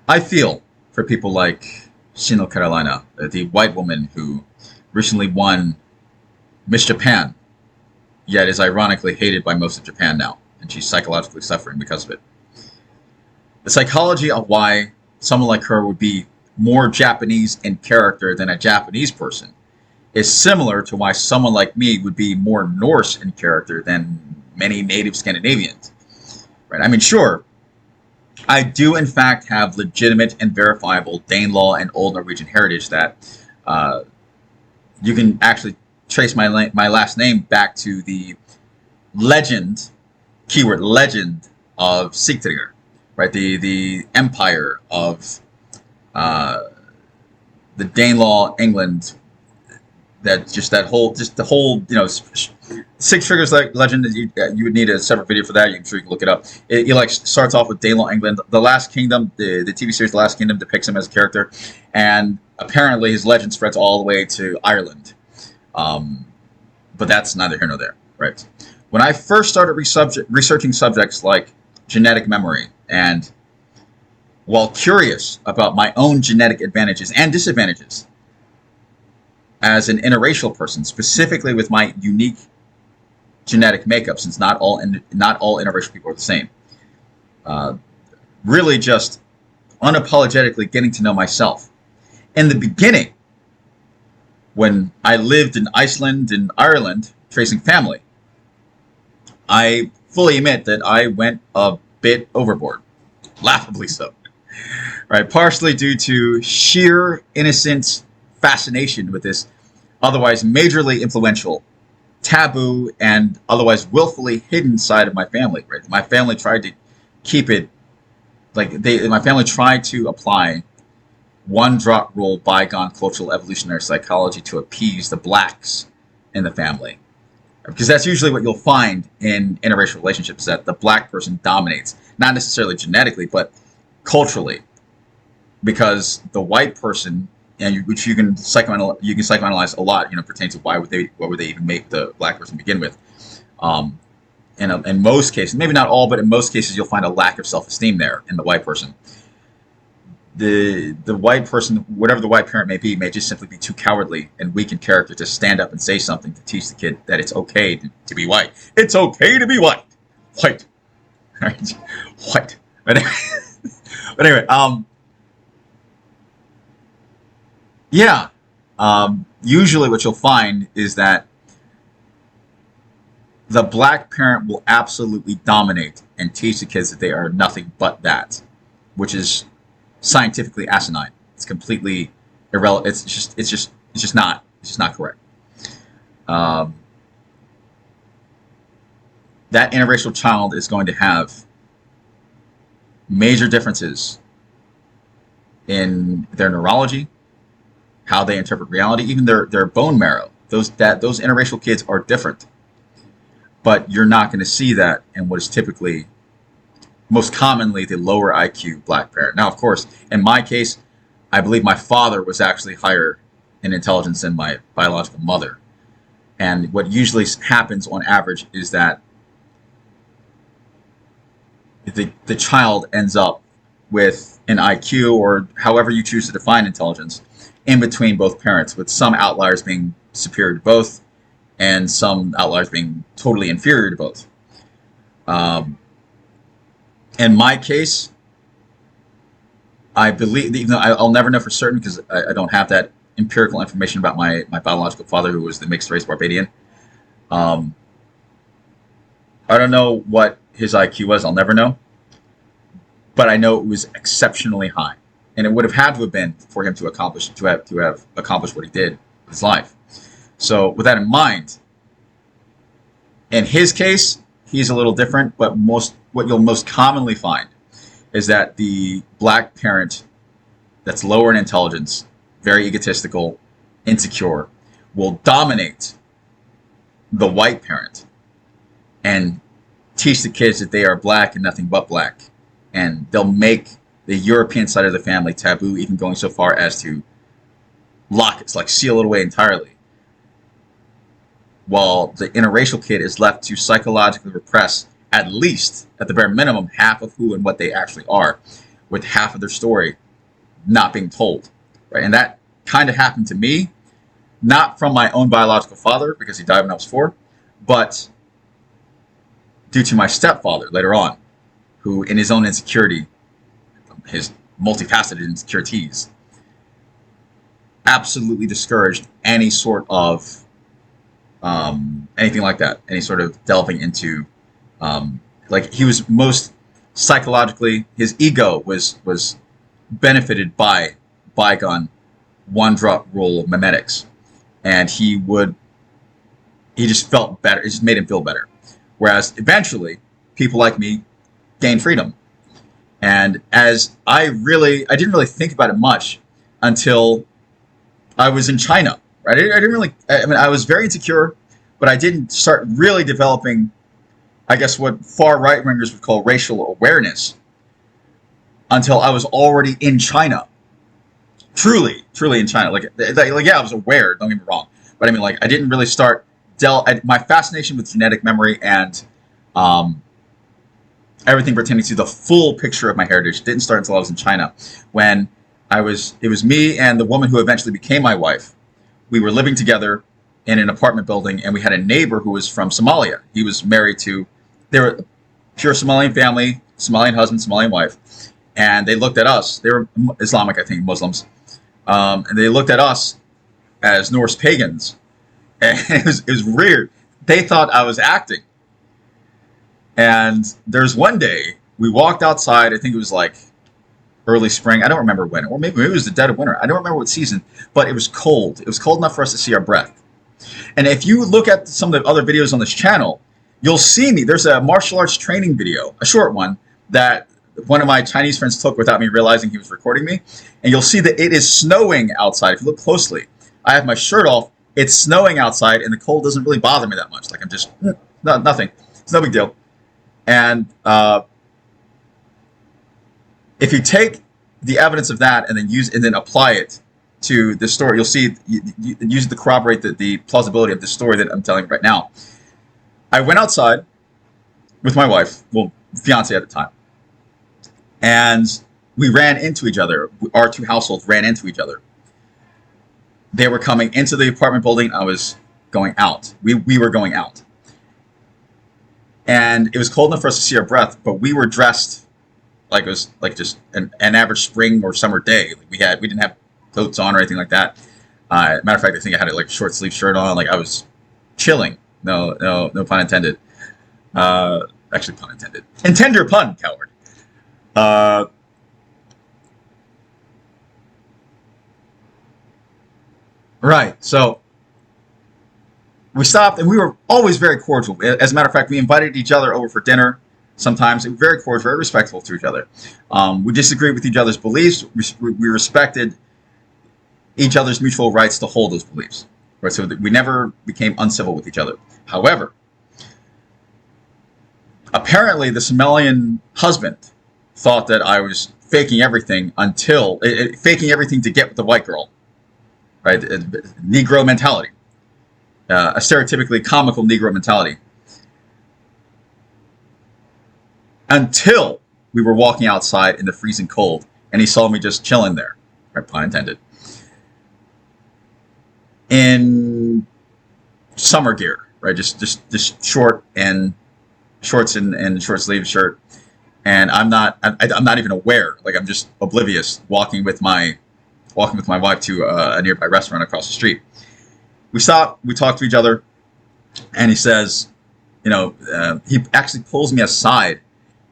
I feel for people like Karolina, the white woman who recently won Miss Japan, yet is ironically hated by most of Japan now, and she's psychologically suffering because of it. The psychology of why someone like her would be more Japanese in character than a Japanese person is similar to why someone like me would be more Norse in character than many native Scandinavians. Right? I mean, sure, I do in fact have legitimate and verifiable Danelaw and Old Norwegian heritage that uh, you can actually trace my last name back to the legend, keyword legend, of Sigtryggr, right? The empire of uh, the Danelaw England. Just the whole, Six Figures like legend. You would need a separate video for that. I'm sure you can look it up. It like starts off with Danelaw England. The Last Kingdom, the TV series The Last Kingdom depicts him as a character, and apparently his legend spreads all the way to Ireland. Um, but that's neither here nor there, right? When I first started researching subjects like genetic memory, and while curious about my own genetic advantages and disadvantages as an interracial person, specifically with my unique genetic makeup, since not all interracial people are the same. Really, just unapologetically getting to know myself. In the beginning, when I lived in Iceland and Ireland, tracing family, I fully admit that I went a bit overboard, laughably so. Right, partially due to sheer innocent fascination with this otherwise majorly influential, taboo, and otherwise willfully hidden side of my family. Right, my family tried to keep it my family tried to apply one drop rule bygone cultural evolutionary psychology to appease the blacks in the family, because that's usually what you'll find in interracial relationships, that the black person dominates, not necessarily genetically, but culturally, because the white person, which you can psychoanalyze a lot, pertains to why would they even make the black person begin with. In most cases, maybe not all, but in most cases, you'll find a lack of self-esteem there in the white person. The white person, whatever the white parent may be, may just simply be too cowardly and weak in character to stand up and say something to teach the kid that it's okay to be white. It's okay to be white. White. Right? White. But anyway, yeah. Usually what you'll find is that the black parent will absolutely dominate and teach the kids that they are nothing but that, which is scientifically asinine. It's completely irrelevant. It's just not correct. That interracial child is going to have major differences in their neurology, how they interpret reality, even their bone marrow. Those interracial kids are different, but you're not going to see that in what is typically, most commonly, the lower IQ black parent. Now, of course, in my case, I believe my father was actually higher in intelligence than my biological mother. And what usually happens on average is that the child ends up with an IQ, or however you choose to define intelligence, in between both parents, with some outliers being superior to both and some outliers being totally inferior to both. In my case, I believe, even though I'll never know for certain because I don't have that empirical information about my biological father, who was the mixed race Barbadian. I don't know what his IQ was. I'll never know. But I know it was exceptionally high, and it would have had to have been for him to have accomplished what he did with his life. So, with that in mind, in his case, he's a little different. But what you'll most commonly find is that the black parent that's lower in intelligence, very egotistical, insecure, will dominate the white parent and teach the kids that they are black and nothing but black. And they'll make the European side of the family taboo, even going so far as to seal it away entirely. While the interracial kid is left to psychologically repress, at least, at the bare minimum, half of who and what they actually are, with half of their story not being told, right? And that kind of happened to me, not from my own biological father because he died when I was 4, but due to my stepfather later on, who in his own insecurity, his multifaceted insecurities, absolutely discouraged any sort of anything like that, any sort of delving into, like he was most psychologically, his ego was benefited by bygone one drop rule of memetics, and he just felt better. It just made him feel better. Whereas eventually, people like me gained freedom, and as I didn't really think about it much until I was in China. Right? I didn't really. I mean, I was very insecure, but I didn't start really developing, I guess, what far right wingers would call racial awareness until I was already in China. Truly in China. Like yeah, I was aware. Don't get me wrong, but I mean, like, I didn't really start. My fascination with genetic memory and everything pertaining to the full picture of my heritage didn't start until I was in China, when it was me and the woman who eventually became my wife. We were living together in an apartment building, and we had a neighbor who was from Somalia. He was married to, they were a pure Somalian family, Somalian husband, Somalian wife, and they looked at us. They were Islamic, I think, Muslims, and they looked at us as Norse pagans, and it was weird. They thought I was acting. And there's one day we walked outside. I think it was like early spring. I don't remember when, or maybe it was the dead of winter. I don't remember what season, but it was cold. It was cold enough for us to see our breath. And if you look at some of the other videos on this channel, you'll see me. There's a martial arts training video, a short one, that one of my Chinese friends took without me realizing he was recording me. And you'll see that it is snowing outside. If you look closely, I have my shirt off. It's snowing outside, and the cold doesn't really bother me that much. Like, I'm just, nothing. It's no big deal. And if you take the evidence of that and then apply it to the story, you'll see, use it to corroborate the plausibility of the story that I'm telling right now. I went outside with my wife, well, fiance at the time, and we ran into each other. Our two households ran into each other. They were coming into the apartment building. I was going out. We were going out. And it was cold enough for us to see our breath, but we were dressed like it was like just an average spring or summer day. Like we didn't have coats on or anything like that. Matter of fact, I think I had a short sleeve shirt on. Like, I was chilling. No pun intended. Actually, pun intended. Intend your pun, coward. Right. So we stopped, and we were always very cordial. As a matter of fact, we invited each other over for dinner. Sometimes we were very cordial, very respectful to each other. We disagreed with each other's beliefs. We respected each other's mutual rights to hold those beliefs. Right. So we never became uncivil with each other. However, apparently the Somalian husband thought that I was faking everything faking everything to get with the white girl. Right. Negro mentality. A stereotypically comical Negro mentality. Until we were walking outside in the freezing cold, and he saw me just chilling there. Right, pun intended. In summer gear, right? Just shorts and short sleeve shirt, and I'm not even aware. Like, I'm just oblivious, walking with my wife to a nearby restaurant across the street. We stop, we talk to each other, and he says, he actually pulls me aside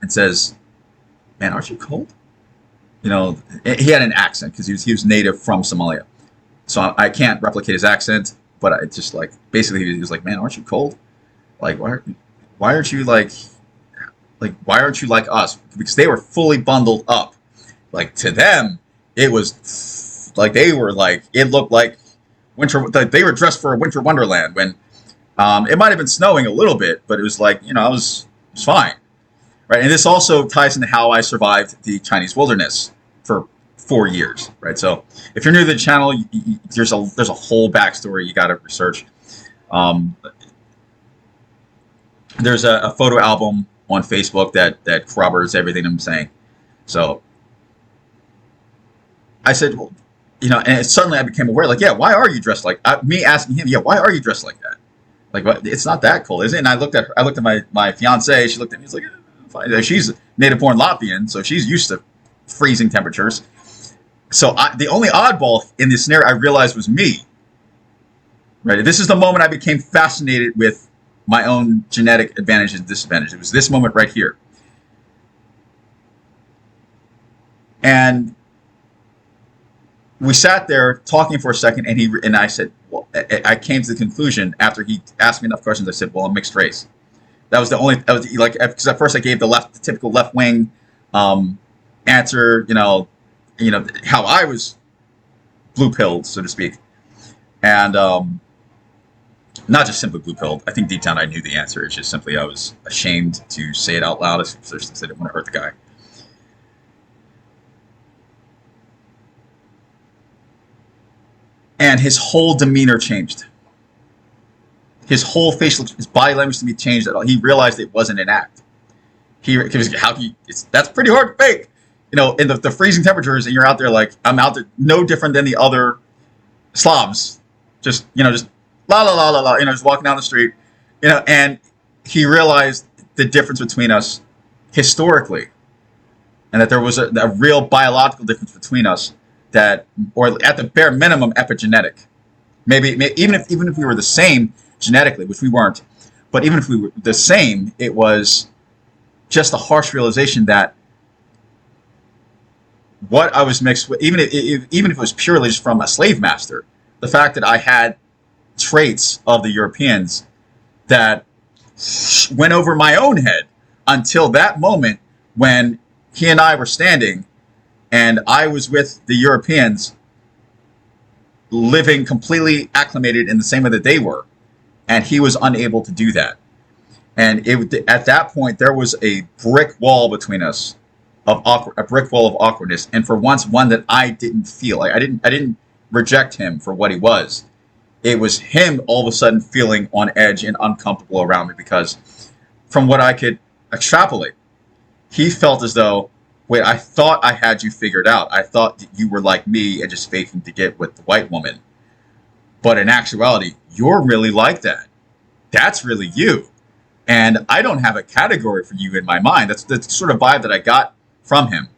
and says, "Man, aren't you cold?" He had an accent because he was native from Somalia. So I can't replicate his accent, but I just, like, basically he was like, "Man, aren't you cold? Like, why aren't you like why aren't you like us?" Because they were fully bundled up. Like, to them, it was like it looked like winter. They were dressed for a winter wonderland when it might have been snowing a little bit, but it was like, it was fine, right? And this also ties into how I survived the Chinese wilderness for 4 years, right? So if you're new to the channel, there's a whole backstory you got to research. There's a photo album on Facebook that corroborates everything I'm saying. So I said, well, and suddenly I became aware, like, yeah, why are you dressed like, me asking him, yeah, why are you dressed like that? Like, what, it's not that cold, is it? And I looked at my fiance, she looked at me, she's like, fine. She's native born Latvian, so she's used to freezing temperatures. So the only oddball in this scenario I realized was me. Right. This is the moment I became fascinated with my own genetic advantages and disadvantages. It was this moment right here. And we sat there talking for a second, and I said, well, I came to the conclusion after he asked me enough questions. I said, well, I'm mixed race. That was like, because at first I gave the typical left wing answer, how I was blue pilled, so to speak, and not just simply blue pilled. I think deep down I knew the answer. It's just simply I was ashamed to say it out loud, especially since I didn't want to hurt the guy. And his whole demeanor changed. His whole his body language to me changed at all. He realized it wasn't an act. He was that's pretty hard to fake. In the freezing temperatures, and you're out there like, I'm out there no different than the other Slavs. Just la la la la la, just walking down the street, and he realized the difference between us historically, and that there was a real biological difference between us that, or at the bare minimum, epigenetic. Maybe even if we were the same genetically, which we weren't, but even if we were the same, it was just a harsh realization that what I was mixed with, even if it was purely just from a slave master, the fact that I had traits of the Europeans that went over my own head until that moment when he and I were standing and I was with the Europeans living completely acclimated in the same way that they were, and he was unable to do that. And at that point, there was a brick wall between us, a brick wall of awkwardness, and for once, one that I didn't feel. Like I didn't reject him for what he was. It was him all of a sudden feeling on edge and uncomfortable around me, because from what I could extrapolate, he felt as though, wait, I thought I had you figured out. I thought that you were like me and just faking to get with the white woman. But in actuality, you're really like that. That's really you. And I don't have a category for you in my mind. That's the sort of vibe that I got from him.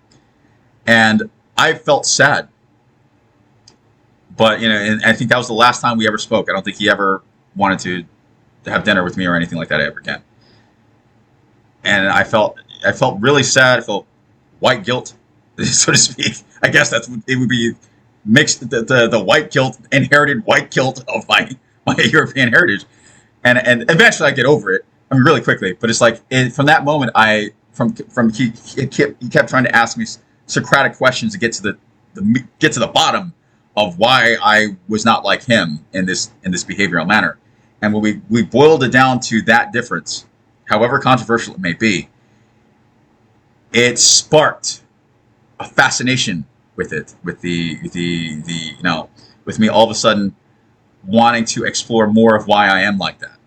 And I felt sad. But, and I think that was the last time we ever spoke. I don't think he ever wanted to have dinner with me or anything like that ever again. And I felt really sad. I felt white guilt, so to speak. I guess it would be mixed, the white guilt, inherited white guilt of my European heritage. And eventually I get over it. I mean, really quickly. But it's like, from that moment, he kept trying to ask me Socratic questions to get to the bottom of why I was not like him in this behavioral manner. And when we boiled it down to that difference, however controversial it may be, it sparked a fascination with it, with with me all of a sudden wanting to explore more of why I am like that.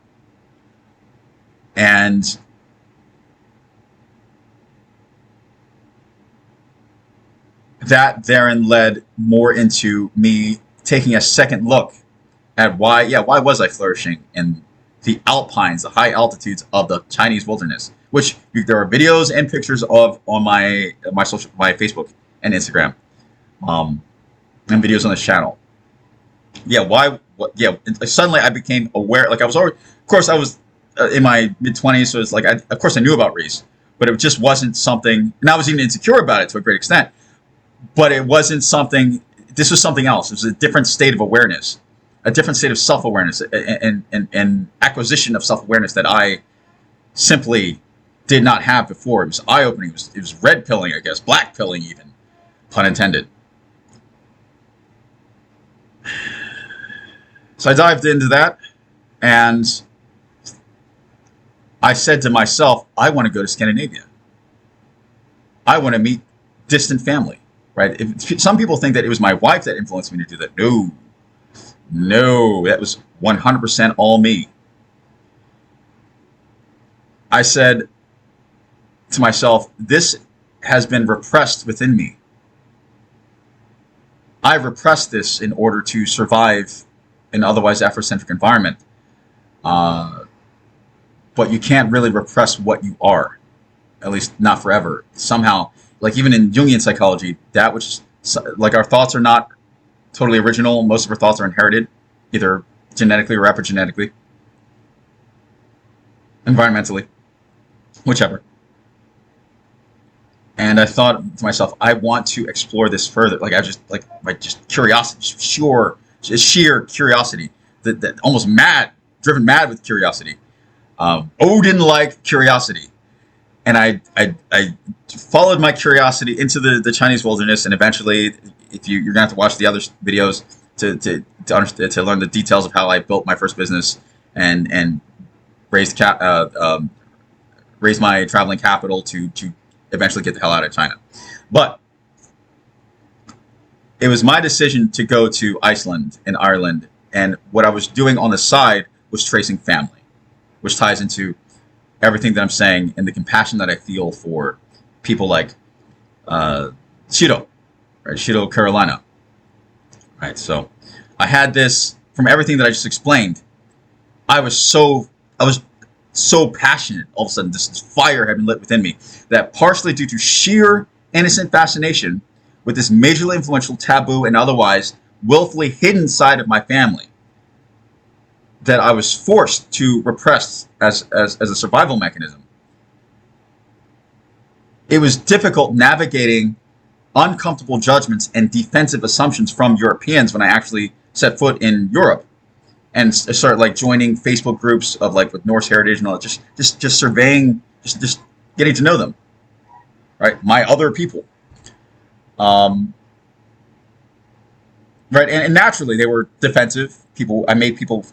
And that therein led more into me taking a second look at why was I flourishing in the alpines, the high altitudes of the Chinese wilderness, which there are videos and pictures of on my Facebook and Instagram, and videos on this channel. Suddenly I became aware. Like I was already, of course, I was in my mid-20s, so it's like of course I knew about race, but it just wasn't something, and I was even insecure about it to a great extent. But it wasn't something. This was something else. It was a different state of awareness, a different state of self-awareness, and acquisition of self-awareness that I simply did not have before. It was eye-opening. It was red pilling, I guess, black pilling, even, pun intended. So I dived into that, and I said to myself, I want to go to Scandinavia. I want to meet distant family. Right? Some people think that it was my wife that influenced me to do that. No, that was 100% all me. I said to myself, this has been repressed within me. I repressed this in order to survive an otherwise Afrocentric environment. Uh, but you can't really repress what you are, at least not forever. Somehow, like even in Jungian psychology, that which, like, our thoughts are not totally original. Most of our thoughts are inherited, either genetically or epigenetically, environmentally, whichever. And I thought to myself, I want to explore this further. Like, I just like just curiosity, sheer curiosity, that almost mad, driven mad with curiosity. Odin-like curiosity, and I followed my curiosity into the Chinese wilderness, and eventually, if you're gonna have to watch the other videos to learn the details of how I built my first business and raised raised my traveling capital to eventually get the hell out of China. But it was my decision to go to Iceland and Ireland, and what I was doing on the side was tracing family, which ties into everything that I'm saying and the compassion that I feel for people like Shiiro, right? Shiiro, Karolina, right? So I had this from everything that I just explained. I was so passionate. All of a sudden, this fire had been lit within me that, partially due to sheer innocent fascination with this majorly influential, taboo, and otherwise willfully hidden side of my family, that I was forced to repress as a survival mechanism. It was difficult navigating uncomfortable judgments and defensive assumptions from Europeans when I actually set foot in Europe and started like joining Facebook groups of like with Norse heritage and all that, just surveying, just getting to know them, right? My other people, right? And naturally they were defensive people.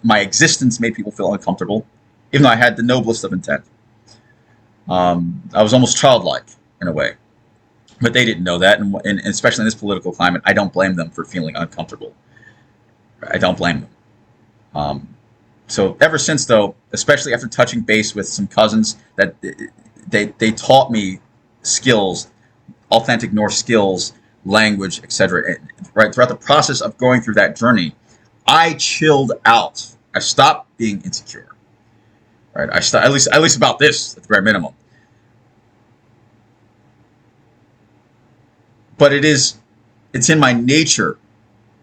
My existence made people feel uncomfortable, even though I had the noblest of intent. I was almost childlike in a way, but they didn't know that, and especially in this political climate, I don't blame them for feeling uncomfortable. I don't blame them. So ever since, though, especially after touching base with some cousins, that they taught me skills, authentic Norse skills, language, etc. Right throughout the process of going through that journey, I chilled out. I stopped being insecure. Right, I stopped, at least about this at the bare minimum. But it's in my nature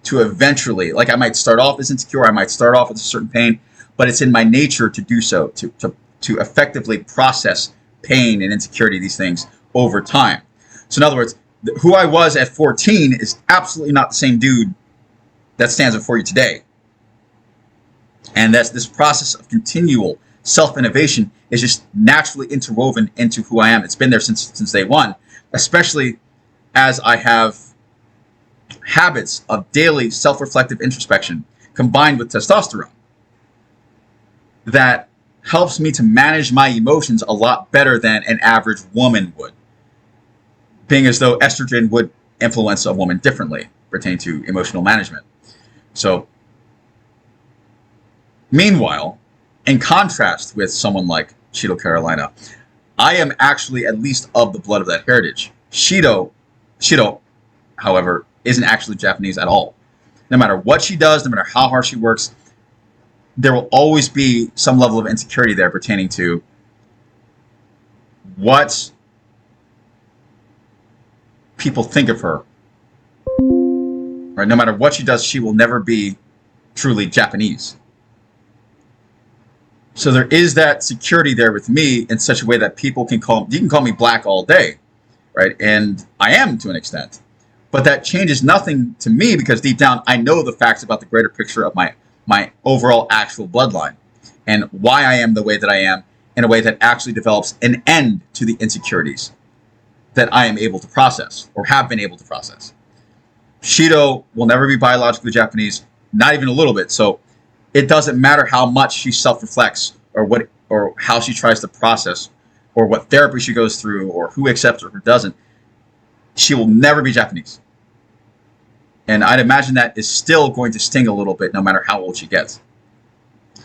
to eventually, like, I might start off as insecure, I might start off with a certain pain, but it's in my nature to do so, to effectively process pain and insecurity, these things, over time. So in other words, who I was at 14 is absolutely not the same dude that stands before you today. And that's this process of continual self-innovation is just naturally interwoven into who I am. It's been there since day one, especially as I have habits of daily self-reflective introspection combined with testosterone that helps me to manage my emotions a lot better than an average woman would, being as though estrogen would influence a woman differently pertaining to emotional management. So meanwhile, in contrast with someone like Shiiro, Karolina, I am actually at least of the blood of that heritage. Shiiro, however, isn't actually Japanese at all. No matter what she does, no matter how hard she works, there will always be some level of insecurity there pertaining to what people think of her. Right? No matter what she does, she will never be truly Japanese. So there is that security there with me in such a way that you can call me black all day, right? And I am to an extent. But that changes nothing to me because deep down I know the facts about the greater picture of my overall actual bloodline and why I am the way that I am in a way that actually develops an end to the insecurities that I am able to process or have been able to process. Shiiro will never be biologically Japanese, not even a little bit. So it doesn't matter how much she self-reflects or how she tries to process or what therapy she goes through or who accepts her or who doesn't. She will never be Japanese. And I'd imagine that is still going to sting a little bit no matter how old she gets.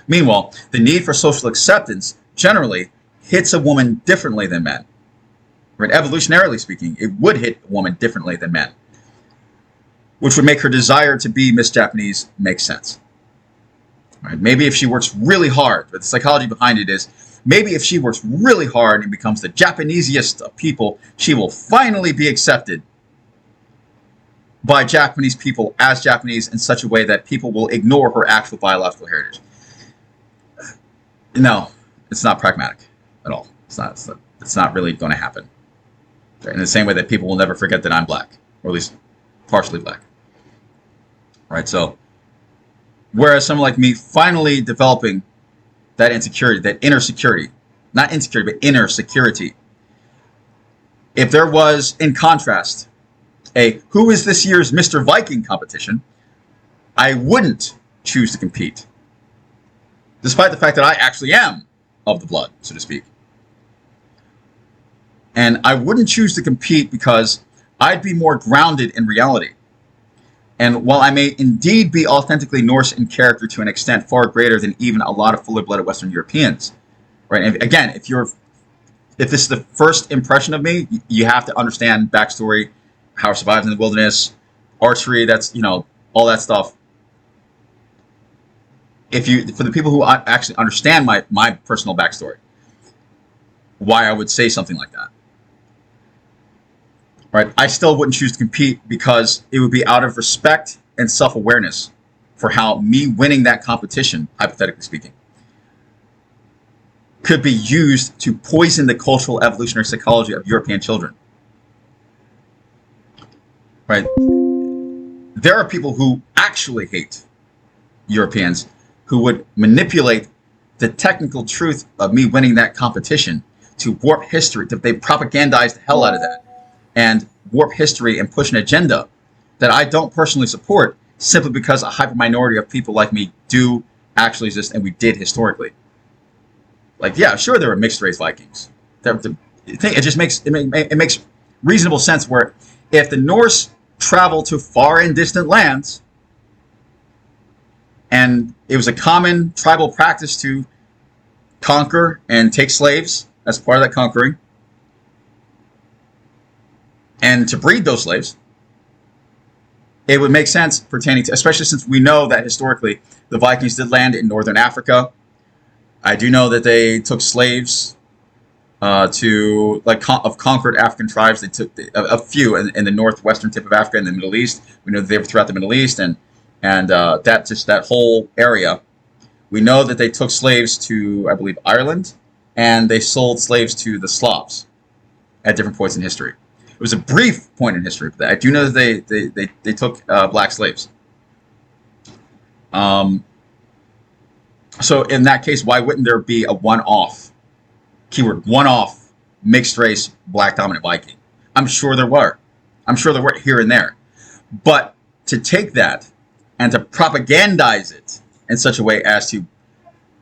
Meanwhile, the need for social acceptance generally hits a woman differently than men. Right? Evolutionarily speaking, it would hit a woman differently than men. which would make her desire to be Miss Japanese make sense. Right? Maybe if she works really hard, but the psychology behind it is, maybe if she works really hard and becomes the Japanesest of people, she will finally be accepted by Japanese people as Japanese in such a way that people will ignore her actual biological heritage. No, it's not pragmatic at all. It's not really going to happen. In the same way that people will never forget that I'm black, or at least partially black. Right? So, whereas someone like me finally developing that insecurity, that inner security, not insecurity, but inner security. If there was, in contrast, a who is this year's Mr. Viking competition, I wouldn't choose to compete. Despite the fact that I actually am of the blood, so to speak. And I wouldn't choose to compete because I'd be more grounded in reality. And while I may indeed be authentically Norse in character to an extent far greater than even a lot of fully-blooded Western Europeans, right? And again, if this is the first impression of me, you have to understand backstory, how I survived in the wilderness, archery, that's, all that stuff. For the people who actually understand my personal backstory, why I would say something like that. Right? I still wouldn't choose to compete because it would be out of respect and self-awareness for how me winning that competition, hypothetically speaking, could be used to poison the cultural evolutionary psychology of European children. Right? There are people who actually hate Europeans who would manipulate the technical truth of me winning that competition to warp history. They propagandize the hell out of that and warp history and push an agenda that I don't personally support simply because a hyper minority of people like me do actually exist and we did historically. Like, yeah, sure, there were mixed race Vikings. It just makes reasonable sense where if the Norse travel to far and distant lands, and it was a common tribal practice to conquer and take slaves as part of that conquering, and to breed those slaves, it would make sense pertaining to, especially since we know that historically the Vikings did land in northern Africa. I do know that they took slaves of conquered African tribes. They took a few in the northwestern tip of Africa and the Middle East. We know that they were throughout the Middle East and that whole area. We know that they took slaves to, I believe, Ireland, and they sold slaves to the Slavs at different points in history. It was a brief point in history, but I do know that they took black slaves. So in that case, why wouldn't there be a one-off, keyword one-off, mixed race, black dominant Viking? I'm sure there were. I'm sure there were here and there. But to take that and to propagandize it in such a way as to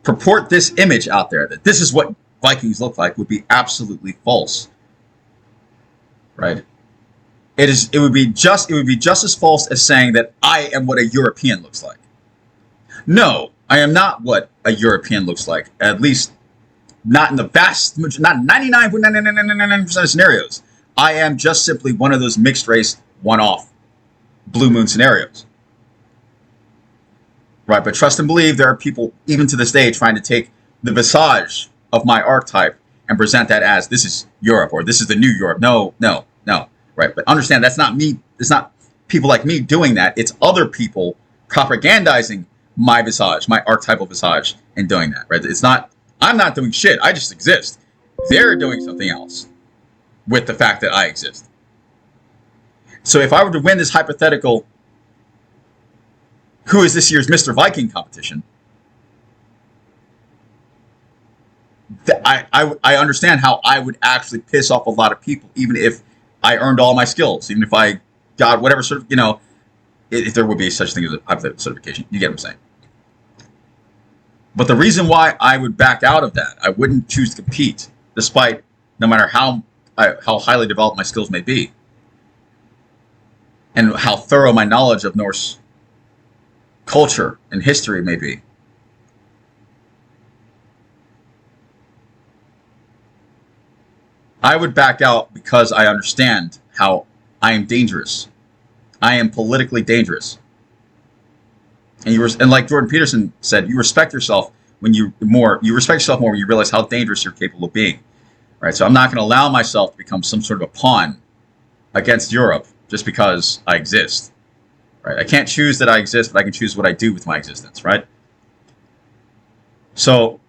purport this image out there that this is what Vikings look like would be absolutely false. Right? It would be just as false as saying that I am what a European looks like. No, I am not what a European looks like. At least not in the vast, not 99.999% of scenarios. I am just simply one of those mixed race, one-off, blue moon scenarios. Right, but trust and believe there are people, even to this day, trying to take the visage of my archetype and present that as this is Europe or this is the new Europe. No. Right, but understand that's not me. It's not people like me doing that. It's other people propagandizing my visage, my archetypal visage, and doing that. Right, it's not. I'm not doing shit. I just exist. They're doing something else with the fact that I exist. So if I were to win this hypothetical who is this year's Mr. Viking competition, I understand how I would actually piss off a lot of people, even if I earned all my skills, even if I got whatever sort of, if there would be such thing as a hypothetical certification. You get what I'm saying? But the reason why I would back out of that, I wouldn't choose to compete, despite no matter how highly developed my skills may be, and how thorough my knowledge of Norse culture and history may be. I would back out because I understand how I am dangerous I am politically dangerous. And like Jordan Peterson said, you respect yourself you respect yourself more when you realize how dangerous you're capable of being. Right? So I'm not going to allow myself to become some sort of a pawn against Europe just because I exist. Right? I can't choose that I exist, but I can choose what I do with my existence, right? So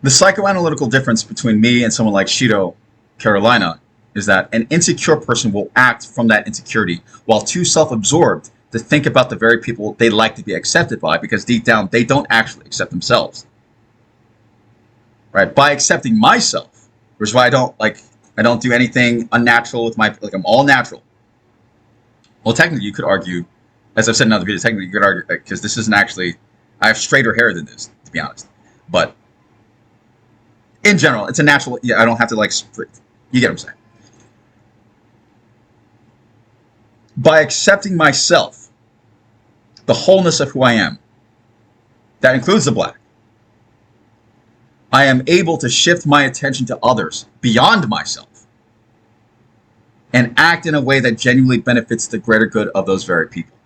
the psychoanalytical difference between me and someone like Shiiro, Karolina, is that an insecure person will act from that insecurity, while too self-absorbed to think about the very people they like to be accepted by, because deep down they don't actually accept themselves. Right? By accepting myself, which is why I don't do anything unnatural with I'm all natural. Well, technically you could argue, as I've said in other videos, technically you could argue, because this isn't actually, I have straighter hair than this, to be honest. But in general, it's a natural, I don't have to you get what I'm saying. By accepting myself, the wholeness of who I am, that includes the black, I am able to shift my attention to others beyond myself and act in a way that genuinely benefits the greater good of those very people.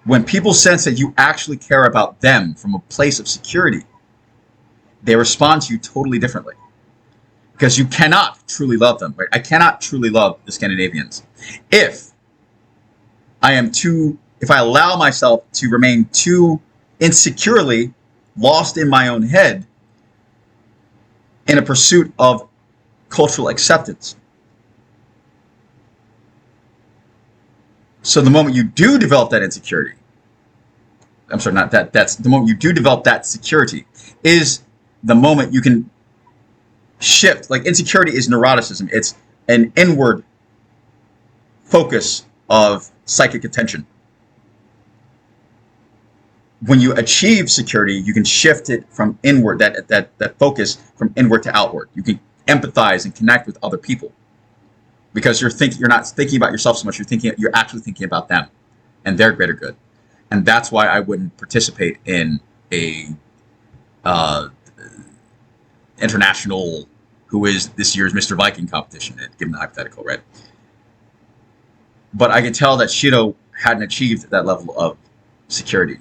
When people sense that you actually care about them from a place of security, they respond to you totally differently. Because you cannot truly love them. Right? I cannot truly love the Scandinavians if I allow myself to remain too insecurely lost in my own head in a pursuit of cultural acceptance. So the moment you do develop that insecurity, that's the moment you do develop that security is the moment you can shift. Like, insecurity is neuroticism. It's an inward focus of psychic attention. When you achieve security, you can shift it from inward, that focus from inward to outward. You can empathize and connect with other people because you're not thinking about yourself so much. You're actually thinking about them and their greater good. And that's why I wouldn't participate in a international, who is this year's Mr. Viking competition, given the hypothetical, right? But I could tell that Shiiro hadn't achieved that level of security.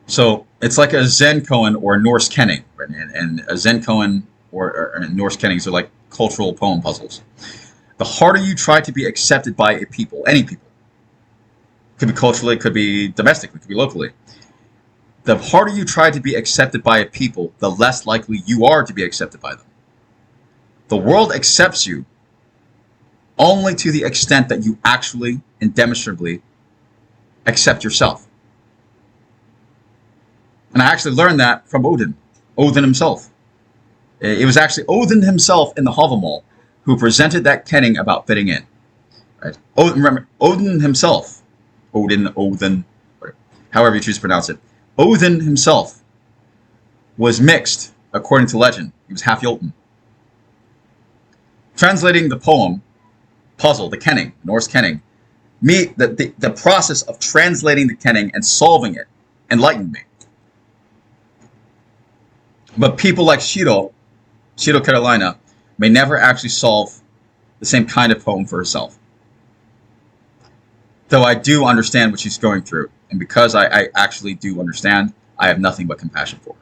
So it's like a Zen koan or a Norse kenning, right? And a Zen koan or a Norse kennings are like cultural poem puzzles. The harder you try to be accepted by a people, any people, could be culturally, could be domestically, could be locally. The harder you try to be accepted by a people, the less likely you are to be accepted by them. The world accepts you only to the extent that you actually and demonstrably accept yourself. And I actually learned that from Odin himself. It was actually Odin himself in the Havamal who presented that kenning about fitting in. Right? Remember, Odin himself, Odin, however you choose to pronounce it, Odin himself was mixed, according to legend. He was half Jotun. Translating the puzzle, the kenning, Norse kenning, the process of translating the kenning and solving it enlightened me. But people like Shiiro Karolina, may never actually solve the same kind of poem for herself. Though I do understand what she's going through, and because I actually do understand, I have nothing but compassion for her.